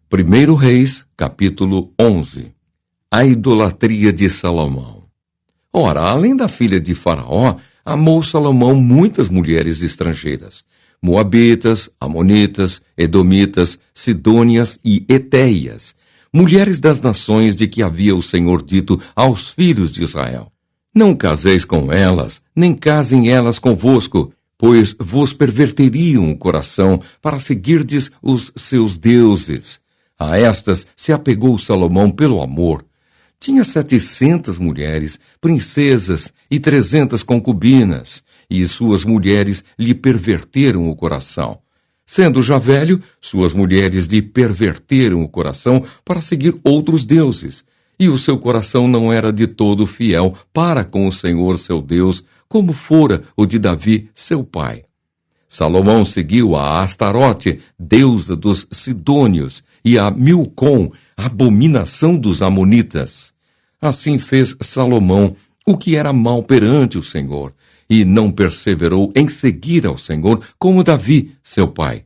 1 Reis, capítulo 11. A idolatria de Salomão. Ora, além da filha de Faraó, amou Salomão muitas mulheres estrangeiras, moabitas, amonitas, edomitas, sidônias e etéias, mulheres das nações de que havia o Senhor dito aos filhos de Israel: não caseis com elas, nem casem elas convosco, pois vos perverteriam o coração para seguirdes os seus deuses. A estas se apegou Salomão pelo amor. Tinha 700 mulheres, princesas e 300 concubinas, e suas mulheres lhe perverteram o coração. Sendo já velho, suas mulheres lhe perverteram o coração para seguir outros deuses, e o seu coração não era de todo fiel para com o Senhor seu Deus, como fora o de Davi, seu pai. Salomão seguiu a Astarote, deusa dos sidônios, e a Milcom, abominação dos amonitas. Assim fez Salomão o que era mal perante o Senhor, e não perseverou em seguir ao Senhor como Davi, seu pai.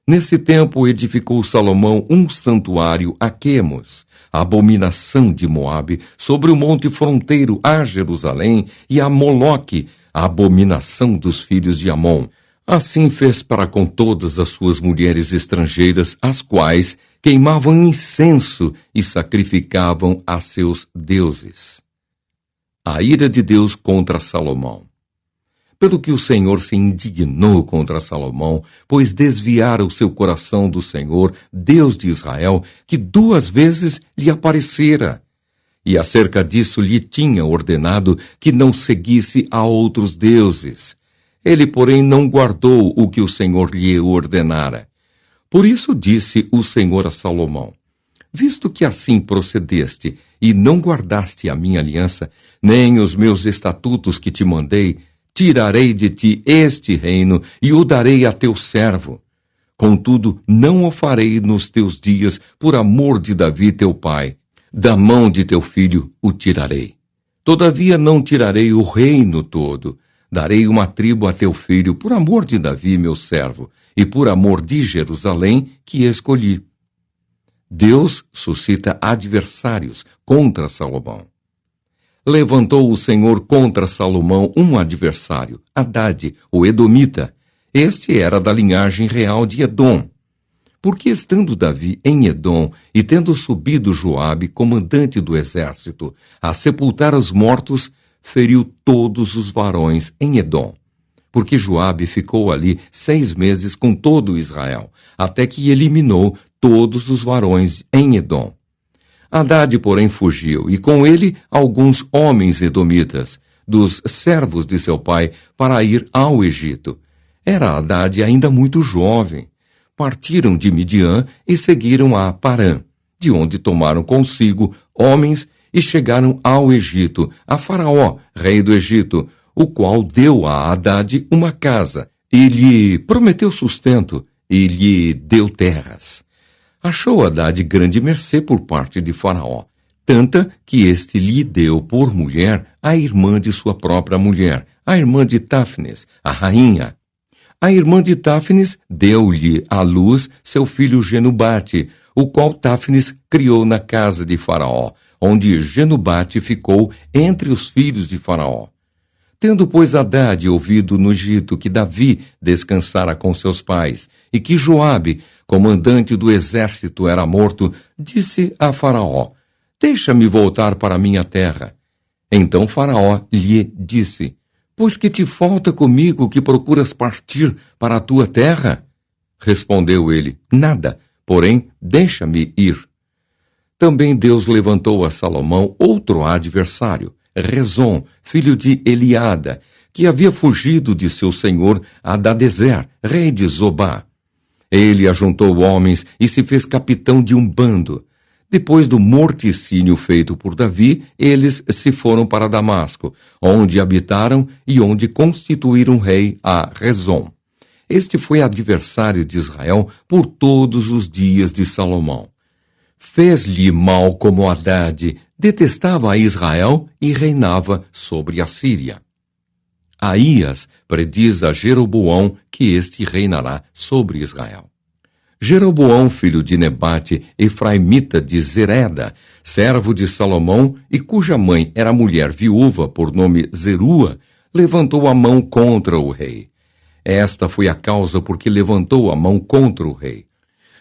Nesse tempo edificou Salomão um santuário a Quemos, a abominação de Moabe, sobre o monte fronteiro a Jerusalém, e a Moloque, a abominação dos filhos de Amon. Assim fez para com todas as suas mulheres estrangeiras, as quais queimavam incenso e sacrificavam a seus deuses. A ira de Deus contra Salomão. Pelo que o Senhor se indignou contra Salomão, pois desviara o seu coração do Senhor, Deus de Israel, que 2 vezes lhe aparecera. E acerca disso lhe tinha ordenado que não seguisse a outros deuses. Ele, porém, não guardou o que o Senhor lhe ordenara. Por isso disse o Senhor a Salomão: visto que assim procedeste, e não guardaste a minha aliança, nem os meus estatutos que te mandei, tirarei de ti este reino e o darei a teu servo. Contudo, não o farei nos teus dias, por amor de Davi teu pai. Da mão de teu filho o tirarei. Todavia não tirarei o reino todo. Darei uma tribo a teu filho, por amor de Davi, meu servo, e por amor de Jerusalém, que escolhi. Deus suscita adversários contra Salomão. Levantou o Senhor contra Salomão um adversário, Hadade, o edomita. Este era da linhagem real de Edom. Porque estando Davi em Edom, e tendo subido Joabe, comandante do exército, a sepultar os mortos, feriu todos os varões em Edom. Porque Joabe ficou ali 6 meses com todo Israel, até que eliminou todos os varões em Edom. Hadade, porém, fugiu, e com ele alguns homens edomitas, dos servos de seu pai, para ir ao Egito. Era Hadade ainda muito jovem. Partiram de Midian e seguiram a Parã, de onde tomaram consigo homens e chegaram ao Egito, a Faraó, rei do Egito, o qual deu a Hadade uma casa, e lhe prometeu sustento, e lhe deu terras. Achou Hadade grande mercê por parte de Faraó, tanta que este lhe deu por mulher a irmã de sua própria mulher, a irmã de Táfnis, a rainha. A irmã de Táfnis deu-lhe à luz seu filho Genubate, o qual Táfnis criou na casa de Faraó, onde Genubate ficou entre os filhos de Faraó. Tendo, pois, Hadade ouvido no Egito que Davi descansara com seus pais, e que Joabe, comandante do exército, era morto, disse a Faraó: deixa-me voltar para minha terra. Então Faraó lhe disse: pois que te falta comigo que procuras partir para a tua terra? Respondeu ele: nada, porém deixa-me ir. Também Deus levantou a Salomão outro adversário, Rezon, filho de Eliada, que havia fugido de seu senhor Hadadezer, rei de Zobá. Ele ajuntou homens e se fez capitão de um bando. Depois do morticínio feito por Davi, eles se foram para Damasco, onde habitaram e onde constituíram rei a Rezon. Este foi adversário de Israel por todos os dias de Salomão. Fez-lhe mal como Hadade, detestava a Israel e reinava sobre a Síria. Aías prediz a Jeroboão que este reinará sobre Israel. Jeroboão, filho de Nebate, efraimita de Zereda, servo de Salomão, e cuja mãe era mulher viúva por nome Zerua, levantou a mão contra o rei. Esta foi a causa por que levantou a mão contra o rei.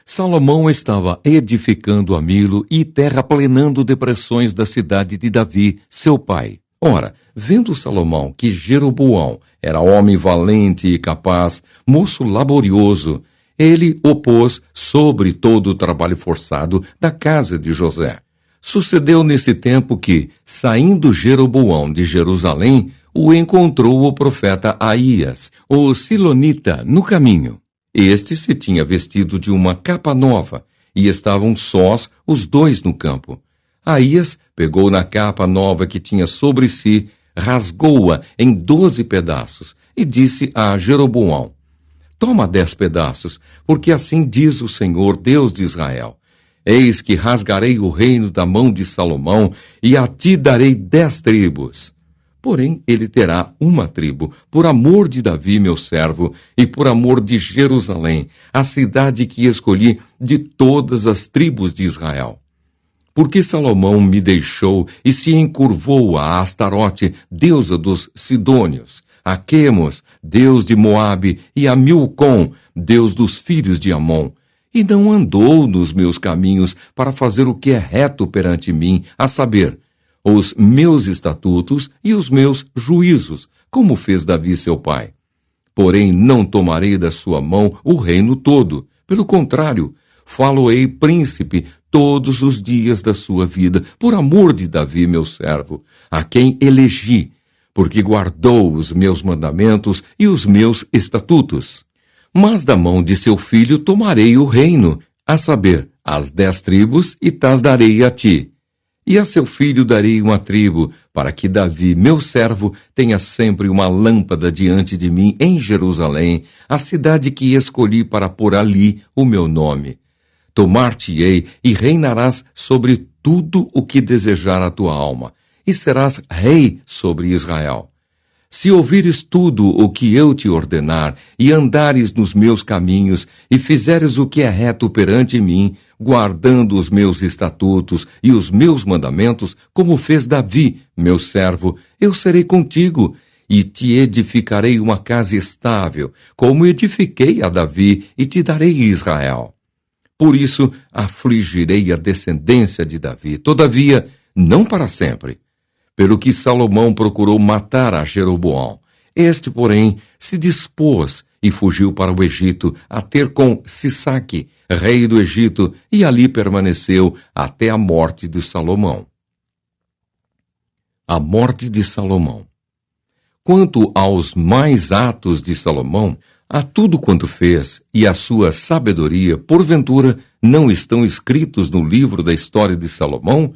Salomão estava edificando a Milo e terraplenando depressões da cidade de Davi, seu pai. Ora, vendo Salomão que Jeroboão era homem valente e capaz, moço laborioso, ele o pôs sobre todo o trabalho forçado da casa de José. Sucedeu nesse tempo que, saindo Jeroboão de Jerusalém, o encontrou o profeta Aías, o silonita, no caminho. Este se tinha vestido de uma capa nova, e estavam sós os dois no campo. Aías pegou na capa nova que tinha sobre si, rasgou-a em 12 pedaços, e disse a Jeroboão: Toma 10 pedaços, porque assim diz o Senhor, Deus de Israel: Eis que rasgarei o reino da mão de Salomão, e a ti darei 10 tribos. Porém, ele terá uma tribo, por amor de Davi, meu servo, e por amor de Jerusalém, a cidade que escolhi de todas as tribos de Israel. Porque Salomão me deixou e se encurvou a Astarote, deusa dos Sidônios, a Quemos, deus de Moabe, e a Milcom, deus dos filhos de Amon, e não andou nos meus caminhos para fazer o que é reto perante mim, a saber, os meus estatutos e os meus juízos, como fez Davi seu pai. Porém, não tomarei da sua mão o reino todo. Pelo contrário, falo-ei príncipe todos os dias da sua vida, por amor de Davi meu servo, a quem elegi, porque guardou os meus mandamentos e os meus estatutos. Mas da mão de seu filho tomarei o reino, a saber, as 10 tribos, e tas darei a ti. E a seu filho darei uma tribo, para que Davi, meu servo, tenha sempre uma lâmpada diante de mim em Jerusalém, a cidade que escolhi para pôr ali o meu nome. Tomar-te-ei e reinarás sobre tudo o que desejar a tua alma, e serás rei sobre Israel. Se ouvires tudo o que eu te ordenar, e andares nos meus caminhos, e fizeres o que é reto perante mim, guardando os meus estatutos e os meus mandamentos, como fez Davi, meu servo, eu serei contigo, e te edificarei uma casa estável, como edifiquei a Davi, e te darei Israel. Por isso afligirei a descendência de Davi, todavia, não para sempre. Pelo que Salomão procurou matar a Jeroboão. Este, porém, se dispôs e fugiu para o Egito, a ter com Sisaque, rei do Egito, e ali permaneceu até a morte de Salomão. A morte de Salomão. Quanto aos mais atos de Salomão, a tudo quanto fez e a sua sabedoria, porventura, não estão escritos no livro da história de Salomão?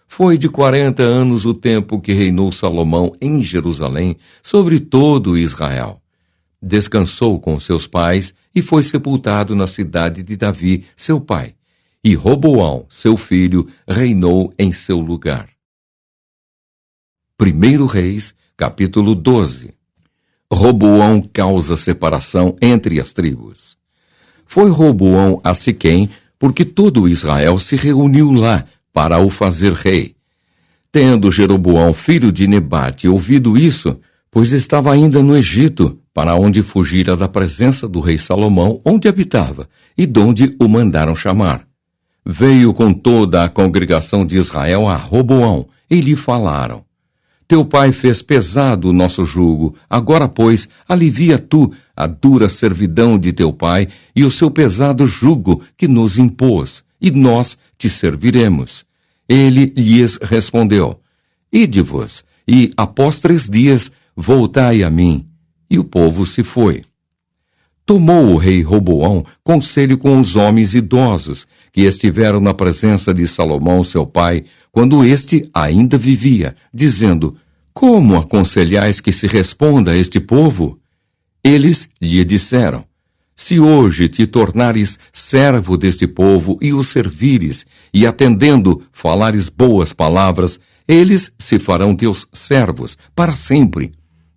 Foi de 40 anos o tempo que reinou Salomão em Jerusalém sobre todo Israel. Descansou com seus pais e foi sepultado na cidade de Davi, seu pai. E Roboão, seu filho, reinou em seu lugar. 1 Reis, capítulo 12. Roboão causa separação entre as tribos. Foi Roboão a Siquém, porque todo Israel se reuniu lá para o fazer rei. Tendo Jeroboão, filho de Nebate, ouvido isso, pois estava ainda no Egito, para onde fugira da presença do rei Salomão, onde habitava, e donde o mandaram chamar. Veio com toda a congregação de Israel a Roboão, e lhe falaram: Teu pai fez pesado o nosso jugo, agora, pois, alivia tu a dura servidão de teu pai e o seu pesado jugo que nos impôs, e nós te serviremos. Ele lhes respondeu: Ide-vos, e após 3 dias voltai a mim. E o povo se foi. Tomou o rei Roboão conselho com os homens idosos, que estiveram na presença de Salomão, seu pai, quando este ainda vivia, dizendo: Como aconselhais que se responda a este povo? Eles lhe disseram: Se hoje te tornares servo deste povo e o servires, e atendendo falares boas palavras, eles se farão teus servos para sempre.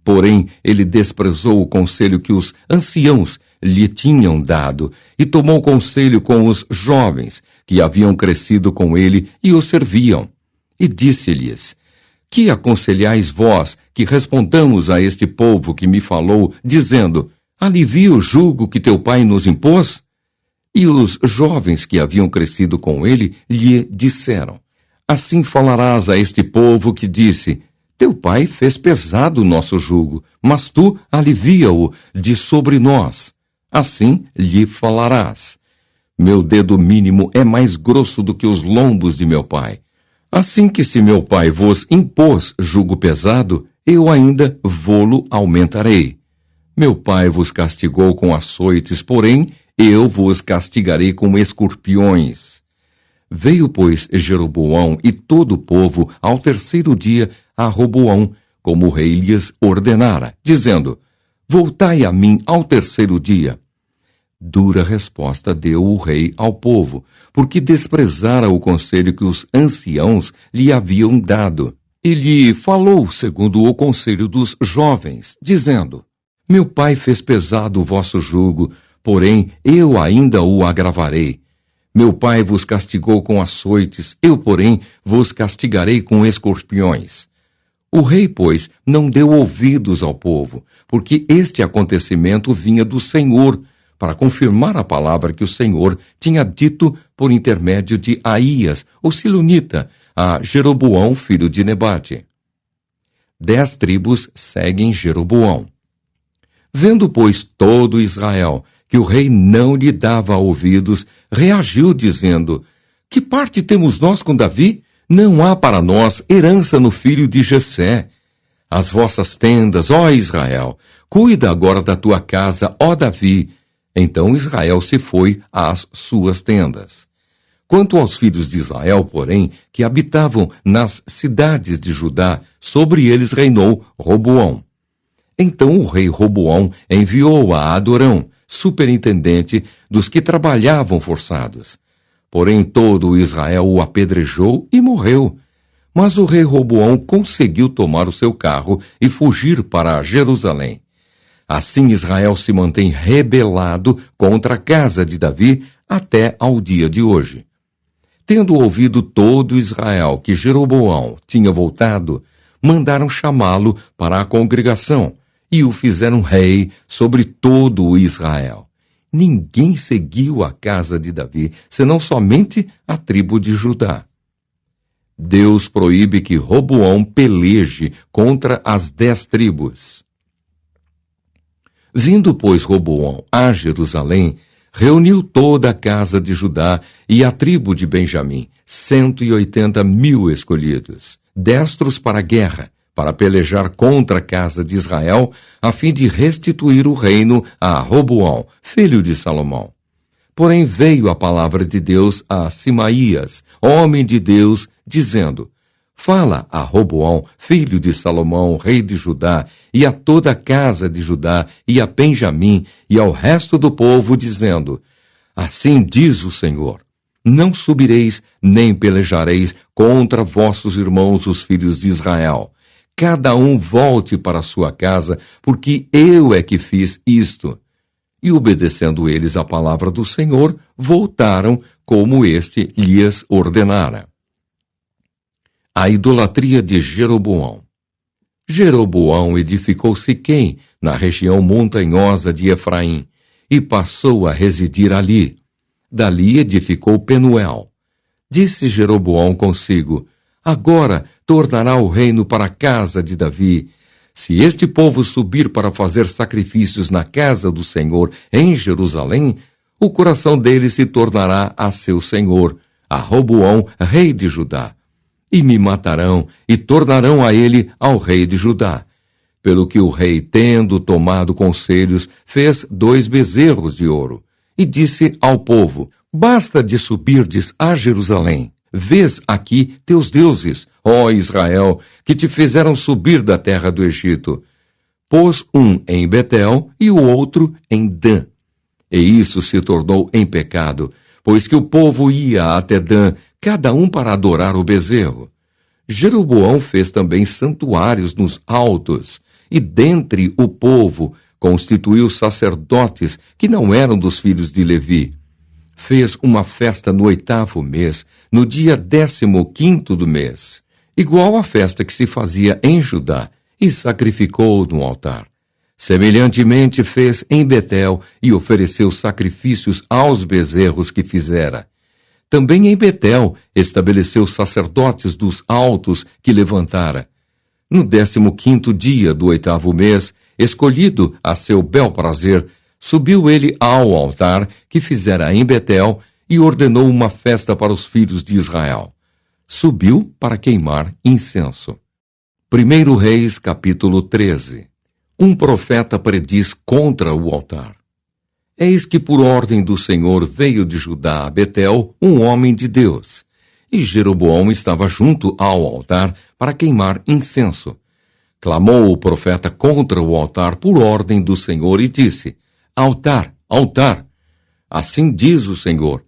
Porém, ele desprezou o conselho que os anciãos lhe tinham dado e tomou conselho com os jovens que haviam crescido com ele e o serviam. E disse-lhes: Que aconselhais vós que respondamos a este povo que me falou, dizendo: Alivia o jugo que teu pai nos impôs? E os jovens que haviam crescido com ele lhe disseram: Assim falarás a este povo que disse: Teu pai fez pesado o nosso jugo, mas tu alivia-o de sobre nós. Assim lhe falarás: Meu dedo mínimo é mais grosso do que os lombos de meu pai. Assim que se meu pai vos impôs jugo pesado, eu ainda vô-lo aumentarei. Meu pai vos castigou com açoites, porém eu vos castigarei com escorpiões. Veio, pois, Jeroboão e todo o povo ao terceiro dia a Roboão, como o rei lhes ordenara, dizendo: Voltai a mim ao terceiro dia. Dura resposta deu o rei ao povo, porque desprezara o conselho que os anciãos lhe haviam dado. E lhe falou segundo o conselho dos jovens, dizendo: Meu pai fez pesado o vosso jugo, porém eu ainda o agravarei. Meu pai vos castigou com açoites, eu, porém, vos castigarei com escorpiões. O rei, pois, não deu ouvidos ao povo, porque este acontecimento vinha do Senhor, para confirmar a palavra que o Senhor tinha dito por intermédio de Aías, o silonita, a Jeroboão, filho de Nebate. 10 tribos seguem Jeroboão. Vendo, pois, todo Israel que o rei não lhe dava ouvidos, reagiu dizendo: Que parte temos nós com Davi? Não há para nós herança no filho de Jessé. As vossas tendas, ó Israel, cuida agora da tua casa, ó Davi. Então Israel se foi às suas tendas. Quanto aos filhos de Israel, porém, que habitavam nas cidades de Judá, sobre eles reinou Roboão. Então o rei Roboão enviou a Adorão, superintendente dos que trabalhavam forçados. Porém todo Israel o apedrejou e morreu. Mas o rei Roboão conseguiu tomar o seu carro e fugir para Jerusalém. Assim Israel se mantém rebelado contra a casa de Davi até ao dia de hoje. Tendo ouvido todo Israel que Jeroboão tinha voltado, mandaram chamá-lo para a congregação e o fizeram rei sobre todo o Israel. Ninguém seguiu a casa de Davi, senão somente a tribo de Judá. Deus proíbe que Roboão peleje contra as 10 tribos. Vindo, pois, Roboão a Jerusalém, reuniu toda a casa de Judá e a tribo de Benjamim, 180.000 escolhidos, destros para a guerra, para pelejar contra a casa de Israel, a fim de restituir o reino a Roboão, filho de Salomão. Porém veio a palavra de Deus a Simaías, homem de Deus, dizendo: Fala a Roboão, filho de Salomão, rei de Judá, e a toda a casa de Judá, e a Benjamim, e ao resto do povo, dizendo: Assim diz o Senhor: Não subireis, nem pelejareis contra vossos irmãos, os filhos de Israel. Cada um volte para sua casa, porque eu é que fiz isto. E obedecendo eles a palavra do Senhor, voltaram como este lhes ordenara. A idolatria de Jeroboão. Jeroboão edificou Siquém, na região montanhosa de Efraim, e passou a residir ali. Dali edificou Penuel. Disse Jeroboão consigo: Agora tornará o reino para a casa de Davi. Se este povo subir para fazer sacrifícios na casa do Senhor em Jerusalém, o coração dele se tornará a seu senhor, a Roboão, rei de Judá. E me matarão, e tornarão a ele ao rei de Judá. Pelo que o rei, tendo tomado conselhos, fez 2 bezerros de ouro. E disse ao povo: Basta de subirdes a Jerusalém. Vês aqui teus deuses, ó Israel, que te fizeram subir da terra do Egito. Pôs um em Betel e o outro em Dan. E isso se tornou em pecado, pois que o povo ia até Dan, cada um para adorar o bezerro. Jeroboão fez também santuários nos altos, e dentre o povo constituiu sacerdotes que não eram dos filhos de Levi. Fez uma festa no 8º mês, no dia 15º do mês, igual à festa que se fazia em Judá, e sacrificou no altar. Semelhantemente fez em Betel e ofereceu sacrifícios aos bezerros que fizera. Também em Betel estabeleceu sacerdotes dos altos que levantara. No 15º dia do 8º mês, escolhido a seu bel prazer, subiu ele ao altar que fizera em Betel e ordenou uma festa para os filhos de Israel. Subiu para queimar incenso. 1 Reis, capítulo 13. Um profeta prediz contra o altar. Eis que por ordem do Senhor veio de Judá a Betel um homem de Deus, e Jeroboão estava junto ao altar para queimar incenso. Clamou o profeta contra o altar por ordem do Senhor e disse: Altar, altar! Assim diz o Senhor: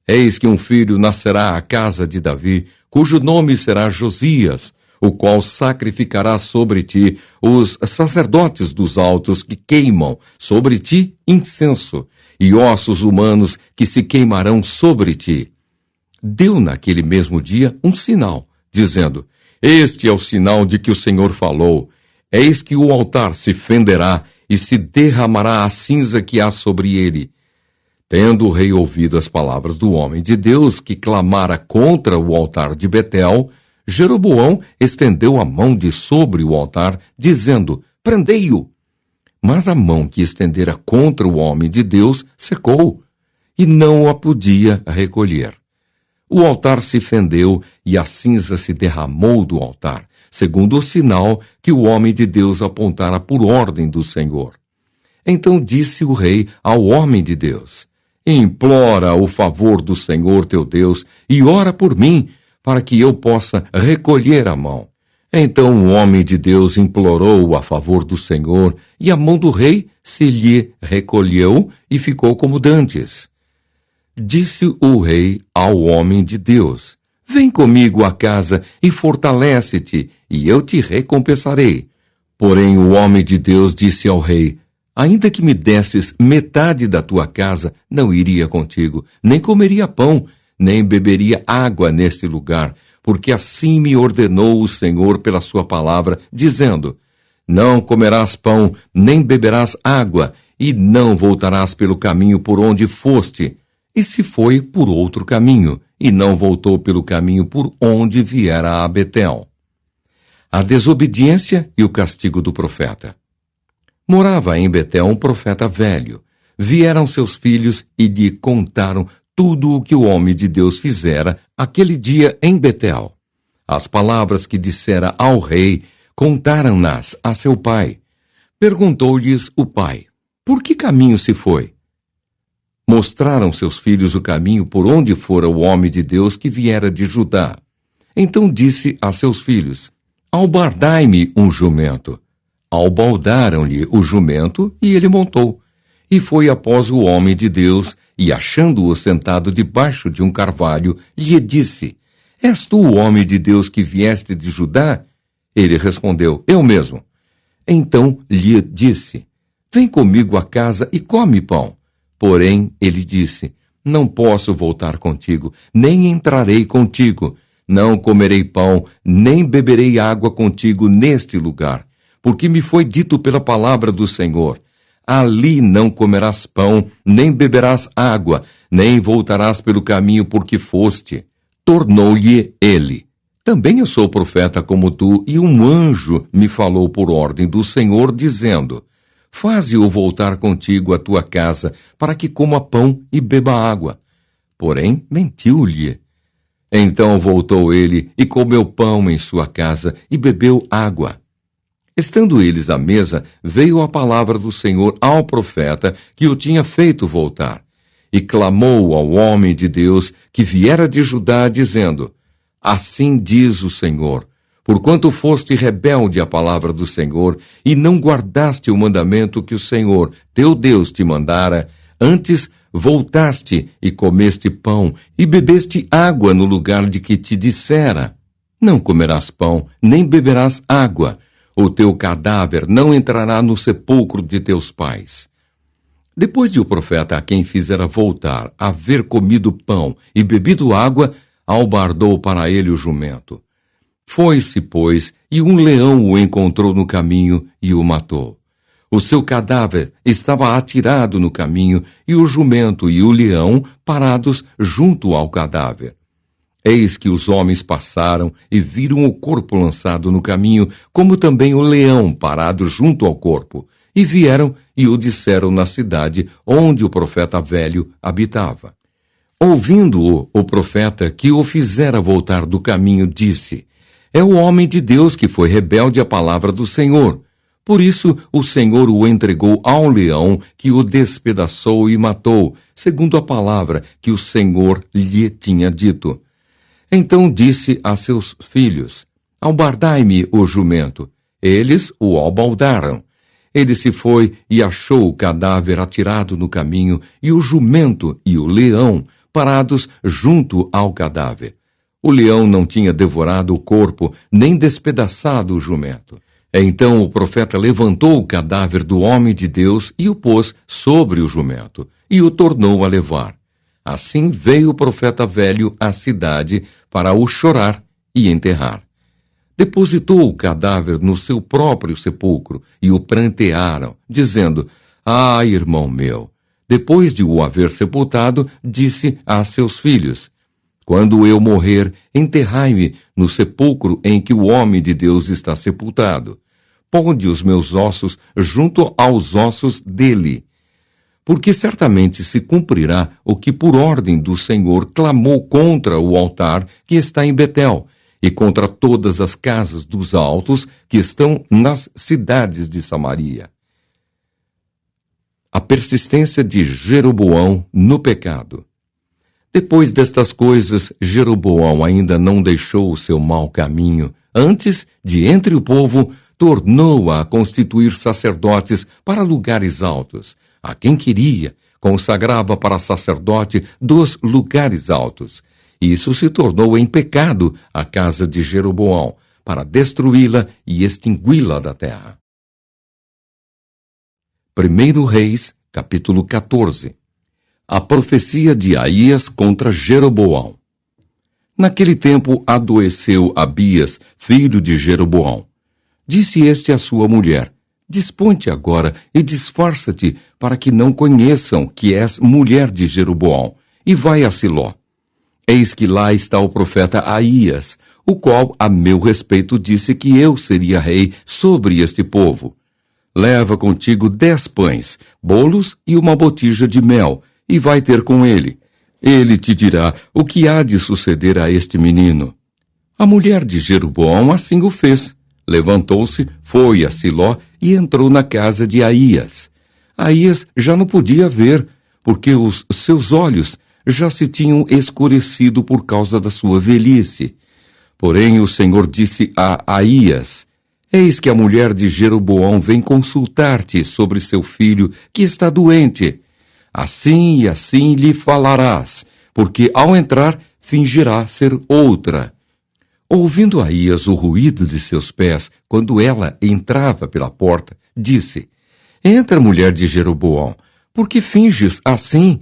Eis que um filho nascerá à casa de Davi, cujo nome será Josias, o qual sacrificará sobre ti os sacerdotes dos altos que queimam sobre ti incenso, e ossos humanos que se queimarão sobre ti. Deu naquele mesmo dia um sinal, dizendo: Este é o sinal de que o Senhor falou. Eis que o altar se fenderá e se derramará a cinza que há sobre ele. Tendo o rei ouvido as palavras do homem de Deus que clamara contra o altar de Betel, Jeroboão estendeu a mão de sobre o altar, dizendo: Prendei-o! Mas a mão que estendera contra o homem de Deus secou, e não a podia recolher. O altar se fendeu e a cinza se derramou do altar, segundo o sinal que o homem de Deus apontara por ordem do Senhor. Então disse o rei ao homem de Deus: Implora o favor do Senhor teu Deus e ora por mim, para que eu possa recolher a mão. Então o homem de Deus implorou a favor do Senhor, e a mão do rei se lhe recolheu e ficou como dantes. Disse o rei ao homem de Deus: Vem comigo à casa e fortalece-te, e eu te recompensarei. Porém o homem de Deus disse ao rei: Ainda que me desses metade da tua casa, não iria contigo, nem comeria pão, nem beberia água neste lugar, porque assim me ordenou o Senhor pela sua palavra, dizendo: Não comerás pão, nem beberás água, e não voltarás pelo caminho por onde foste. E se foi por outro caminho, e não voltou pelo caminho por onde viera a Betel. A desobediência e o castigo do profeta. Morava em Betel um profeta velho. Vieram seus filhos e lhe contaram tudo o que o homem de Deus fizera aquele dia em Betel. As palavras que dissera ao rei, contaram-nas a seu pai. Perguntou-lhes o pai: Por que caminho se foi? Mostraram seus filhos o caminho por onde fora o homem de Deus que viera de Judá. Então disse a seus filhos: Albardai-me um jumento. Albaldaram-lhe o jumento e ele montou. E foi após o homem de Deus, e achando-o sentado debaixo de um carvalho, lhe disse: És tu o homem de Deus que vieste de Judá? Ele respondeu: Eu mesmo. Então lhe disse: Vem comigo à casa e come pão. Porém ele disse: Não posso voltar contigo, nem entrarei contigo. Não comerei pão, nem beberei água contigo neste lugar, porque me foi dito pela palavra do Senhor: Ali não comerás pão, nem beberás água, nem voltarás pelo caminho por que foste. Tornou-lhe ele: Também eu sou profeta como tu, e um anjo me falou por ordem do Senhor, dizendo: Faze-o voltar contigo à tua casa, para que coma pão e beba água. Porém, mentiu-lhe. Então voltou ele e comeu pão em sua casa e bebeu água. Estando eles à mesa, veio a palavra do Senhor ao profeta que o tinha feito voltar, e clamou ao homem de Deus que viera de Judá, dizendo: Assim diz o Senhor: Porquanto foste rebelde à palavra do Senhor, e não guardaste o mandamento que o Senhor, teu Deus, te mandara, antes voltaste e comeste pão, e bebeste água no lugar de que te dissera: Não comerás pão, nem beberás água, O teu cadáver não entrará no sepulcro de teus pais. Depois de o profeta a quem fizera voltar haver comido pão e bebido água, albardou para ele o jumento. Foi-se, pois, e um leão o encontrou no caminho e o matou. O seu cadáver estava atirado no caminho, e o jumento e o leão parados junto ao cadáver. Eis que os homens passaram e viram o corpo lançado no caminho, como também o leão parado junto ao corpo, e vieram e o disseram na cidade onde o profeta velho habitava. Ouvindo-o, o profeta que o fizera voltar do caminho disse: É o homem de Deus que foi rebelde à palavra do Senhor. Por isso o Senhor o entregou ao leão, que o despedaçou e matou, segundo a palavra que o Senhor lhe tinha dito. Então disse a seus filhos: Albardai-me o jumento. Eles o albaldaram. Ele se foi e achou o cadáver atirado no caminho, e o jumento e o leão parados junto ao cadáver. O leão não tinha devorado o corpo, nem despedaçado o jumento. Então o profeta levantou o cadáver do homem de Deus e o pôs sobre o jumento, e o tornou a levar. Assim veio o profeta velho à cidade para o chorar e enterrar. Depositou o cadáver no seu próprio sepulcro e o prantearam, dizendo: Ah, irmão meu! Depois de o haver sepultado, disse a seus filhos: Quando eu morrer, enterrai-me no sepulcro em que o homem de Deus está sepultado. Ponde os meus ossos junto aos ossos dele. Porque certamente se cumprirá o que por ordem do Senhor clamou contra o altar que está em Betel, e contra todas as casas dos altos que estão nas cidades de Samaria. A persistência de Jeroboão no pecado. Depois destas coisas, Jeroboão ainda não deixou o seu mau caminho. Antes, de entre o povo, tornou a constituir sacerdotes para lugares altos. A quem queria, consagrava para sacerdote dos lugares altos. Isso se tornou em pecado a casa de Jeroboão, para destruí-la e extingui-la da terra. 1 Reis, capítulo 14. A profecia de Aías contra Jeroboão. Naquele tempo adoeceu Abias, filho de Jeroboão. Disse este à sua mulher: Dispõe-te agora e disfarça-te, para que não conheçam que és mulher de Jeroboão, e vai a Siló. Eis que lá está o profeta Aías, o qual a meu respeito disse que eu seria rei sobre este povo. Leva contigo 10 pães, bolos e uma botija de mel, e vai ter com ele. Ele te dirá o que há de suceder a este menino. A mulher de Jeroboão assim o fez. Levantou-se, foi a Siló e entrou na casa de Aías. Aías já não podia ver, porque os seus olhos já se tinham escurecido por causa da sua velhice. Porém o Senhor disse a Aías: Eis que a mulher de Jeroboão vem consultar-te sobre seu filho, que está doente. Assim e assim lhe falarás, porque ao entrar fingirá ser outra. Ouvindo Aías o ruído de seus pés, quando ela entrava pela porta, disse: Entra, mulher de Jeroboão, por que finges assim?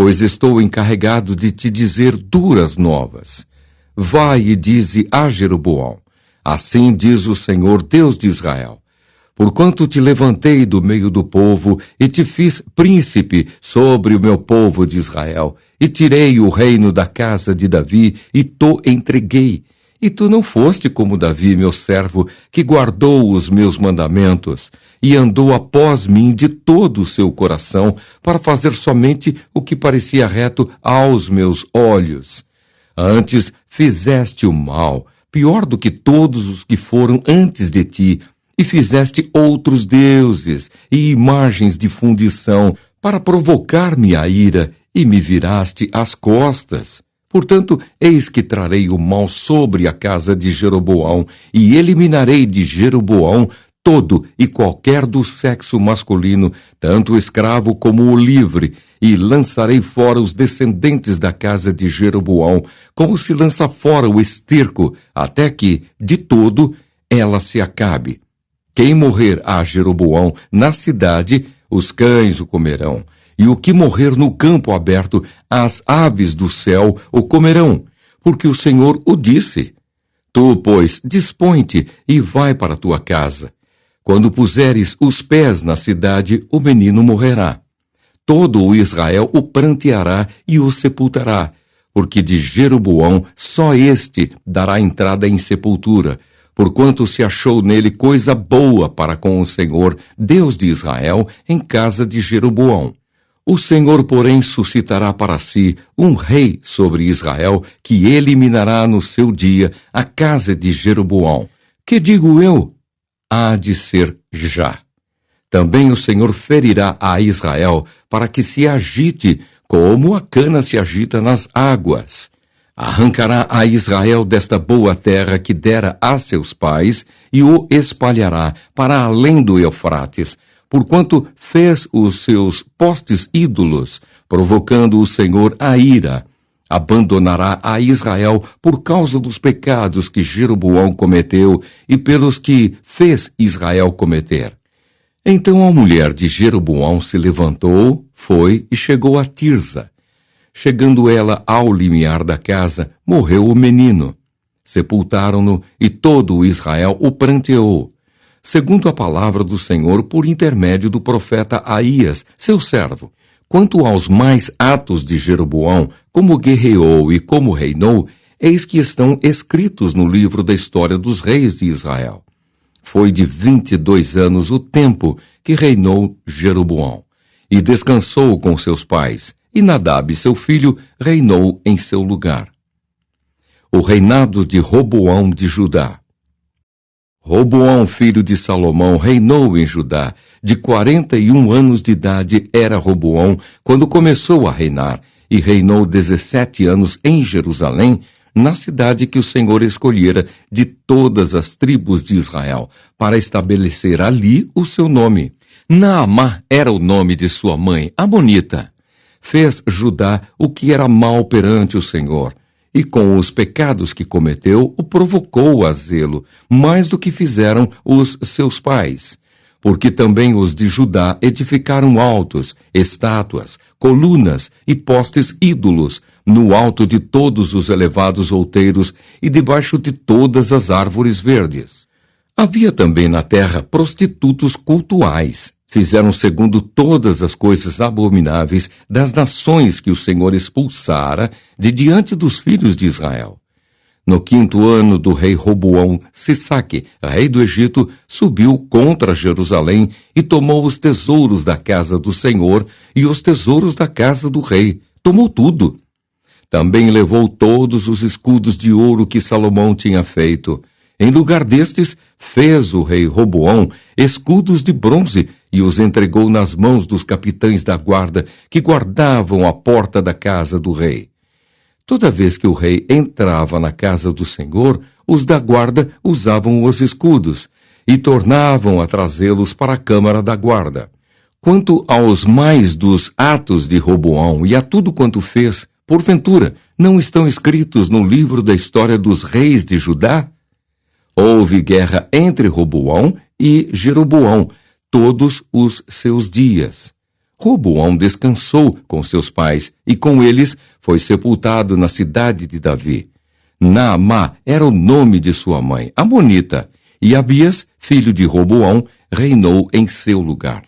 Pois estou encarregado de te dizer duras novas. Vai e dize a Jeroboão: Assim diz o Senhor Deus de Israel: Porquanto te levantei do meio do povo e te fiz príncipe sobre o meu povo de Israel, e tirei o reino da casa de Davi e to entreguei. E tu não foste como Davi, meu servo, que guardou os meus mandamentos e andou após mim de todo o seu coração para fazer somente o que parecia reto aos meus olhos. Antes fizeste o mal, pior do que todos os que foram antes de ti, e fizeste outros deuses e imagens de fundição para provocar-me a ira, e me viraste as costas. Portanto, eis que trarei o mal sobre a casa de Jeroboão, e eliminarei de Jeroboão todo e qualquer do sexo masculino, tanto o escravo como o livre, e lançarei fora os descendentes da casa de Jeroboão, como se lança fora o esterco, até que, de todo, ela se acabe. Quem morrer a Jeroboão na cidade, os cães o comerão, e o que morrer no campo aberto, as aves do céu o comerão, porque o Senhor o disse. Tu, pois, dispõe-te e vai para tua casa. Quando puseres os pés na cidade, o menino morrerá. Todo o Israel o pranteará e o sepultará, porque de Jeroboão só este dará entrada em sepultura, porquanto se achou nele coisa boa para com o Senhor, Deus de Israel, em casa de Jeroboão. O Senhor, porém, suscitará para si um rei sobre Israel, que eliminará no seu dia a casa de Jeroboão. Que digo eu? Há de ser já. Também o Senhor ferirá a Israel, para que se agite, como a cana se agita nas águas. Arrancará a Israel desta boa terra que dera a seus pais, e o espalhará para além do Eufrates, porquanto fez os seus postes ídolos, provocando o Senhor a ira. Abandonará a Israel por causa dos pecados que Jeroboão cometeu e pelos que fez Israel cometer. Então a mulher de Jeroboão se levantou, foi e chegou a Tirza. Chegando ela ao limiar da casa, morreu o menino. Sepultaram-no e todo o Israel o pranteou, segundo a palavra do Senhor por intermédio do profeta Aías, seu servo. Quanto aos mais atos de Jeroboão, como guerreou e como reinou, eis que estão escritos no livro da história dos reis de Israel. Foi de 22 anos o tempo que reinou Jeroboão, e descansou com seus pais, e Nadab, seu filho, reinou em seu lugar. O reinado de Roboão de Judá. Roboão, filho de Salomão, reinou em Judá. De 41 anos de idade era Roboão quando começou a reinar, e reinou 17 anos em Jerusalém, na cidade que o Senhor escolhera de todas as tribos de Israel, para estabelecer ali o seu nome. Naamá era o nome de sua mãe, Amonita. Fez Judá o que era mal perante o Senhor, e com os pecados que cometeu, o provocou a zelo, mais do que fizeram os seus pais. Porque também os de Judá edificaram altos, estátuas, colunas e postes ídolos, no alto de todos os elevados outeiros e debaixo de todas as árvores verdes. Havia também na terra prostitutos cultuais. Fizeram segundo todas as coisas abomináveis das nações que o Senhor expulsara de diante dos filhos de Israel. No 5º ano do rei Roboão, Sisaque, rei do Egito, subiu contra Jerusalém e tomou os tesouros da casa do Senhor e os tesouros da casa do rei. Tomou tudo. Também levou todos os escudos de ouro que Salomão tinha feito. Em lugar destes, fez o rei Roboão escudos de bronze e os entregou nas mãos dos capitães da guarda que guardavam a porta da casa do rei. Toda vez que o rei entrava na casa do Senhor, os da guarda usavam os escudos e tornavam a trazê-los para a câmara da guarda. Quanto aos mais dos atos de Roboão e a tudo quanto fez, porventura, não estão escritos no livro da história dos reis de Judá? Houve guerra entre Roboão e Jeroboão todos os seus dias. Roboão descansou com seus pais e com eles foi sepultado na cidade de Davi. Naamá era o nome de sua mãe, Amonita, e Abias, filho de Roboão, reinou em seu lugar.